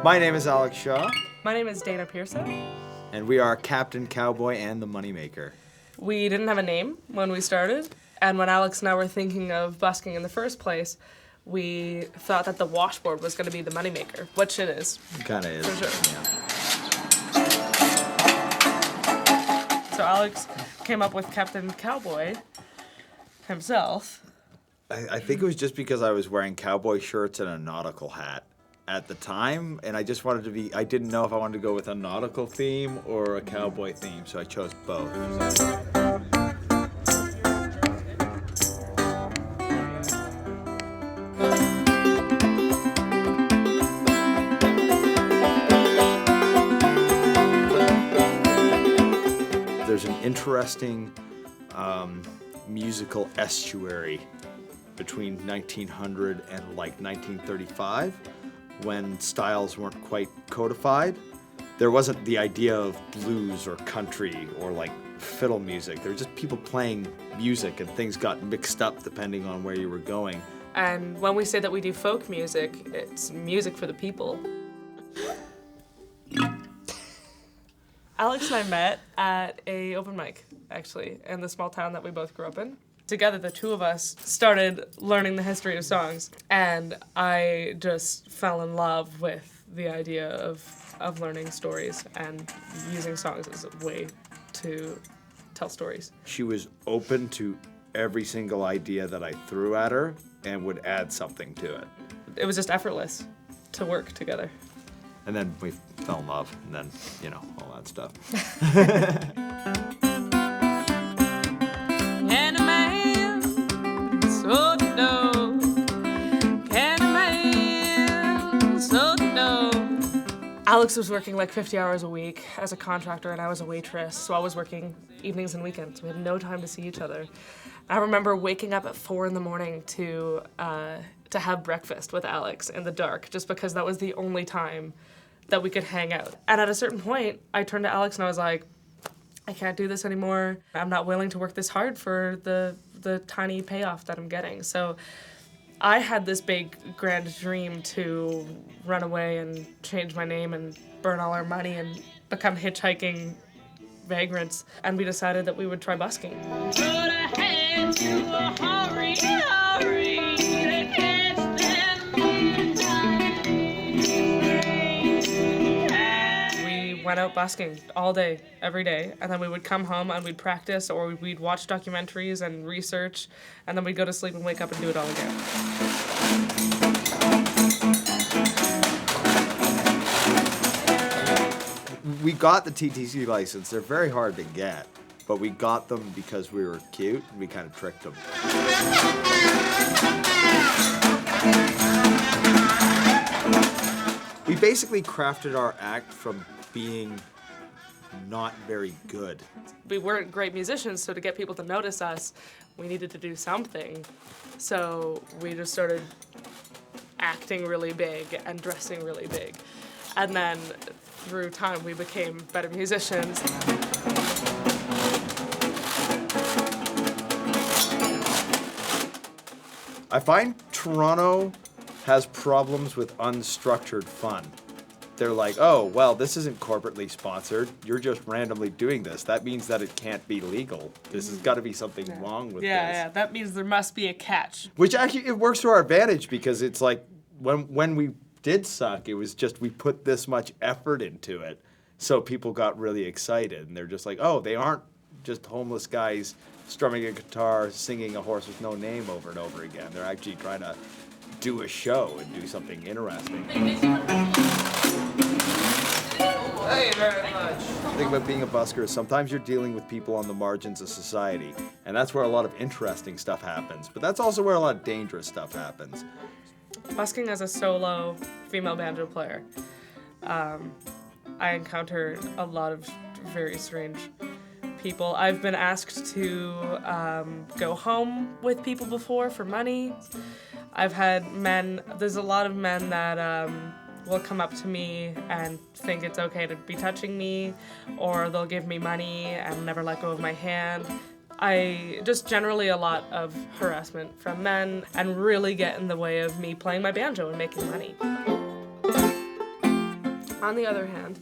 My name is Alex Shaw. My name is Dayna Pirso. And we are Captain Cowboy and the Moneymaker. We didn't have a name when we started, and when Alex and I were thinking of busking in the first place, we thought that the washboard was going to be the moneymaker, which it is. It kind of is. For sure. Yeah. So Alex came up with Captain Cowboy himself. I think it was just because I was wearing cowboy shirts and a nautical hat at the time, and I just wanted to be, I didn't know if I wanted to go with a nautical theme or a cowboy theme, so I chose both. There's an interesting musical estuary between 1900 and like 1935 when styles weren't quite codified. There wasn't the idea of blues or country or like fiddle music. There were just people playing music and things got mixed up depending on where you were going. And when we say that we do folk music, it's music for the people. Alex and I met at a open mic, actually, in the small town that we both grew up in. Together, the two of us started learning the history of songs, and I just fell in love with the idea of learning stories and using songs as a way to tell stories. She was open to every single idea that I threw at her and would add something to it. It was just effortless to work together. And then we fell in love, and then, you know, all that stuff. Can a man so to know? Can a man so to know? Alex was working like 50 hours a week as a contractor, and I was a waitress, so I was working evenings and weekends. We had no time to see each other. I remember waking up at 4 in the morning to have breakfast with Alex in the dark, just because that was the only time that we could hang out. And at a certain point, I turned to Alex and I was like, I can't do this anymore. I'm not willing to work this hard for the tiny payoff that I'm getting. So I had this big grand dream to run away and change my name and burn all our money and become hitchhiking vagrants. And we decided that we would try busking. Put a hand to a hurry, hurry. Went out busking all day, every day, and then we would come home and we'd practice, or we'd watch documentaries and research, and then we'd go to sleep and wake up and do it all again. We got the TTC license. They're very hard to get, but we got them because we were cute and we kind of tricked them. We basically crafted our act from being not very good. We weren't great musicians, so to get people to notice us, we needed to do something. So we just started acting really big and dressing really big. And then through time, we became better musicians. I find Toronto has problems with unstructured fun. They're like, oh, well, this isn't corporately sponsored. You're just randomly doing this. That means that it can't be legal. This has got to be something wrong with this. Yeah, that means there must be a catch. Which actually, it works to our advantage because it's like, when we did suck, it was just we put this much effort into it. So people got really excited. And they're just like, oh, they aren't just homeless guys strumming a guitar, singing A Horse With No Name over and over again. They're actually trying to do a show and do something interesting. Thank you very much. The thing about being a busker is sometimes you're dealing with people on the margins of society, and that's where a lot of interesting stuff happens, but that's also where a lot of dangerous stuff happens. Busking as a solo female banjo player, I encountered a lot of very strange people. I've been asked to go home with people before for money. I've had men, there's a lot of men that will come up to me and think it's okay to be touching me, or they'll give me money and never let go of my hand. I just generally a lot of harassment from men and really get in the way of me playing my banjo and making money. On the other hand,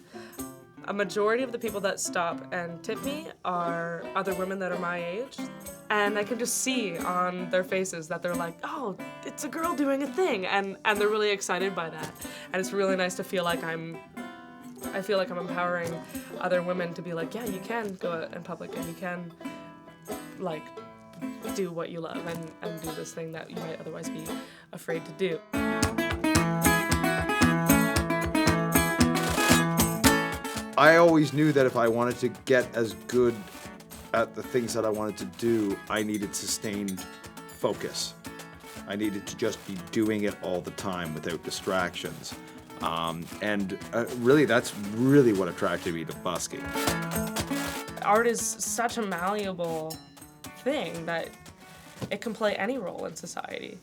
a majority of the people that stop and tip me are other women that are my age. And I can just see on their faces that they're like, oh, it's a girl doing a thing. And they're really excited by that. And it's really nice to feel like I'm empowering other women to be like, yeah, you can go out in public and you can, like, do what you love and do this thing that you might otherwise be afraid to do. I always knew that if I wanted to get as good at the things that I wanted to do, I needed sustained focus. I needed to just be doing it all the time without distractions. Really, that's really what attracted me to busking. Art is such a malleable thing that it can play any role in society.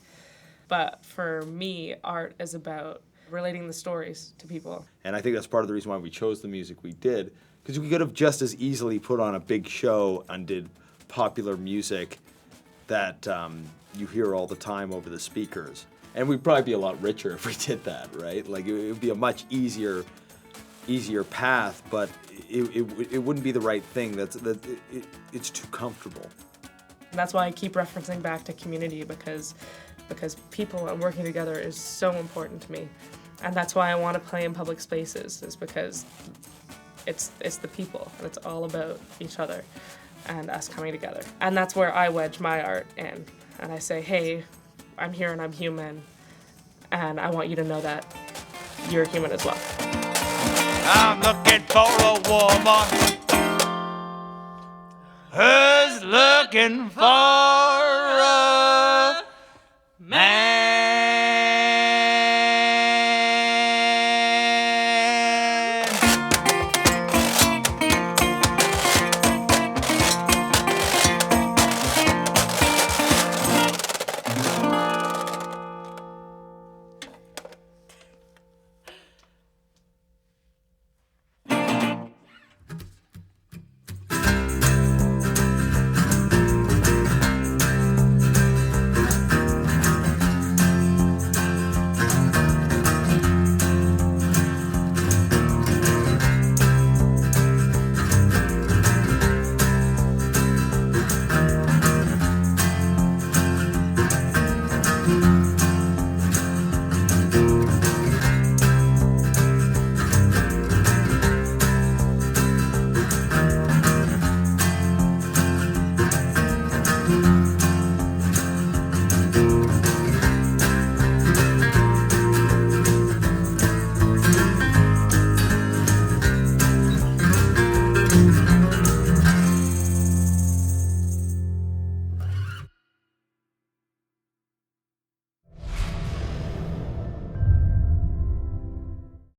But for me, art is about relating the stories to people. And I think that's part of the reason why we chose the music we did, because we could have just as easily put on a big show and did popular music that you hear all the time over the speakers. And we'd probably be a lot richer if we did that, right? Like, it would be a much easier path, but it wouldn't be the right thing. It's too comfortable. And that's why I keep referencing back to community, because people and working together is so important to me. And that's why I want to play in public spaces, is because it's the people, and it's all about each other and us coming together. And that's where I wedge my art in. And I say, hey, I'm here and I'm human, and I want you to know that you're human as well. I'm looking for a woman who's looking for a